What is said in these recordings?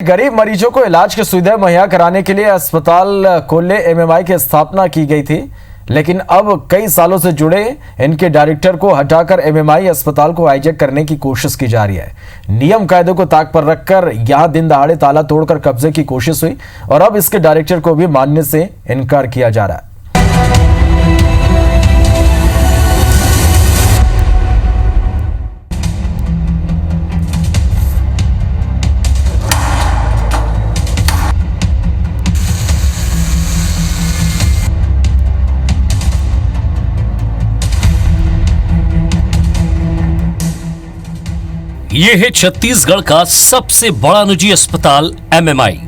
गरीब मरीजों को इलाज की सुविधा मुहैया कराने के लिए अस्पताल खोलने एमएमआई की स्थापना की गई थी, लेकिन अब कई सालों से जुड़े इनके डायरेक्टर को हटाकर एमएमआई अस्पताल को हाईजैक करने की कोशिश की जा रही है। नियम कायदों को ताक पर रखकर यहां दिन दहाड़े ताला तोड़कर कब्जे की कोशिश हुई और अब इसके डायरेक्टर को भी मानने से इनकार किया जा रहा है। ये है छत्तीसगढ़ का सबसे बड़ा निजी अस्पताल एमएमआई।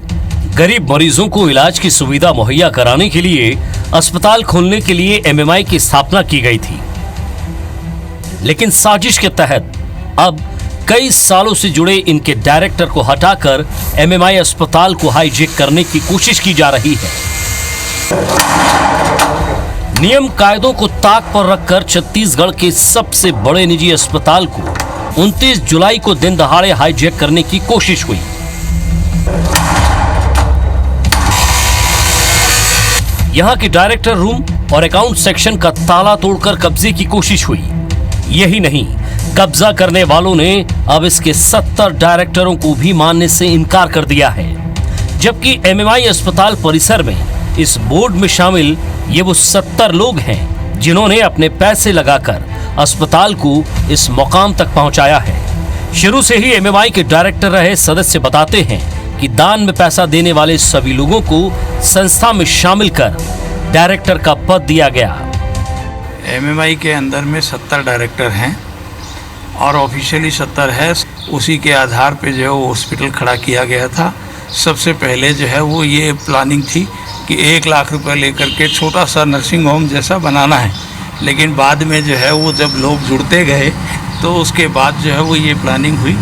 गरीब मरीजों को इलाज की सुविधा मुहैया कराने के लिए अस्पताल खोलने के लिए एमएमआई की स्थापना की गई थी, लेकिन साजिश के तहत अब कई सालों से जुड़े इनके डायरेक्टर को हटाकर एमएमआई अस्पताल को हाईजैक करने की कोशिश की जा रही है। नियम कायदों को ताक पर रखकर छत्तीसगढ़ के सबसे बड़े निजी अस्पताल को 29 जुलाई को दिन दहाड़े हाईजैक करने की कोशिश हुई। यहां के डायरेक्टर रूम और अकाउंट सेक्शन का ताला तोड़कर कब्जे की कोशिश हुई। यही नहीं, कब्जा करने वालों ने अब इसके 70 डायरेक्टरों को भी मानने से इनकार कर दिया है, जबकि एमएमआई अस्पताल परिसर में इस बोर्ड में शामिल ये वो 70 लोग हैं जिन्होंने अपने पैसे लगाकर अस्पताल को इस मुकाम तक पहुंचाया है। शुरू से ही एमएमआई के डायरेक्टर रहे सदस्य बताते हैं कि दान में पैसा देने वाले सभी लोगों को संस्था में शामिल कर डायरेक्टर का पद दिया गया। एमएमआई के अंदर में 70 डायरेक्टर हैं और ऑफिशियली 70 है। उसी के आधार पे जो है वो हॉस्पिटल खड़ा किया गया था। सबसे पहले जो है वो ये प्लानिंग थी कि 1 लाख रुपए लेकर के छोटा सा नर्सिंग होम जैसा बनाना है, लेकिन बाद में जो है वो जब लोग जुड़ते गए तो उसके बाद जो है वो ये प्लानिंग हुई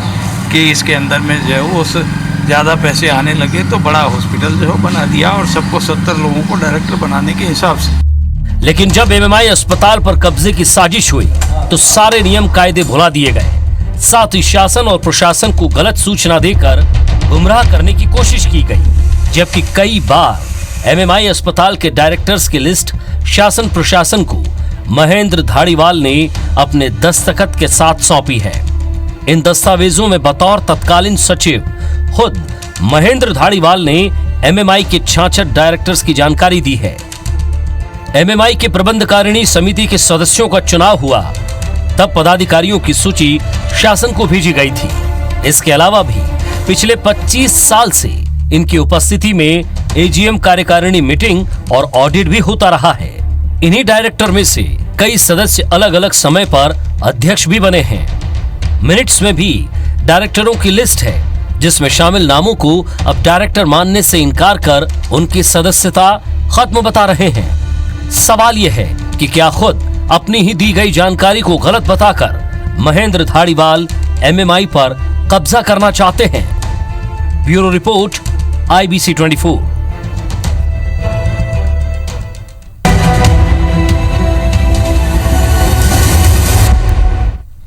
कि इसके अंदर में जो है वो ज़्यादा पैसे आने लगे तो बड़ा हॉस्पिटल जो है बना दिया और सबको 70 लोगों को डायरेक्टर बनाने के हिसाब से। लेकिन जब एमएमआई अस्पताल पर कब्जे की साजिश हुई तो सारे नियम कायदे भुला दिए गए। साथ ही शासन और प्रशासन को गलत सूचना देकर गुमराह करने की कोशिश की गई, जबकि कई बार एमएमआई अस्पताल के डायरेक्टर्स की लिस्ट शासन प्रशासन को महेंद्र धाड़ीवाल ने अपने दस्तखत के साथ सौंपी है। इन दस्तावेजों में बतौर तत्कालीन सचिव खुद महेंद्र धाड़ीवाल ने एमएमआई के 66 डायरेक्टर्स की जानकारी दी है। एमएमआई के प्रबंधकारिणी समिति के सदस्यों का चुनाव हुआ तब पदाधिकारियों की सूची शासन को भेजी गई थी। इसके अलावा भी पिछले 25 साल से इनकी उपस्थिति में एजीएम कार्यकारिणी मीटिंग और ऑडिट भी होता रहा है। इन्हीं डायरेक्टर में से कई सदस्य अलग अलग समय पर अध्यक्ष भी बने हैं। मिनट्स में भी डायरेक्टरों की लिस्ट है, जिसमें शामिल नामों को अब डायरेक्टर मानने से इनकार कर उनकी सदस्यता खत्म बता रहे हैं। सवाल यह है कि क्या खुद अपनी ही दी गई जानकारी को गलत बताकर महेंद्र धाड़ीवाल एमएमआई पर कब्जा करना चाहते हैं? Bureau report, IBC 24।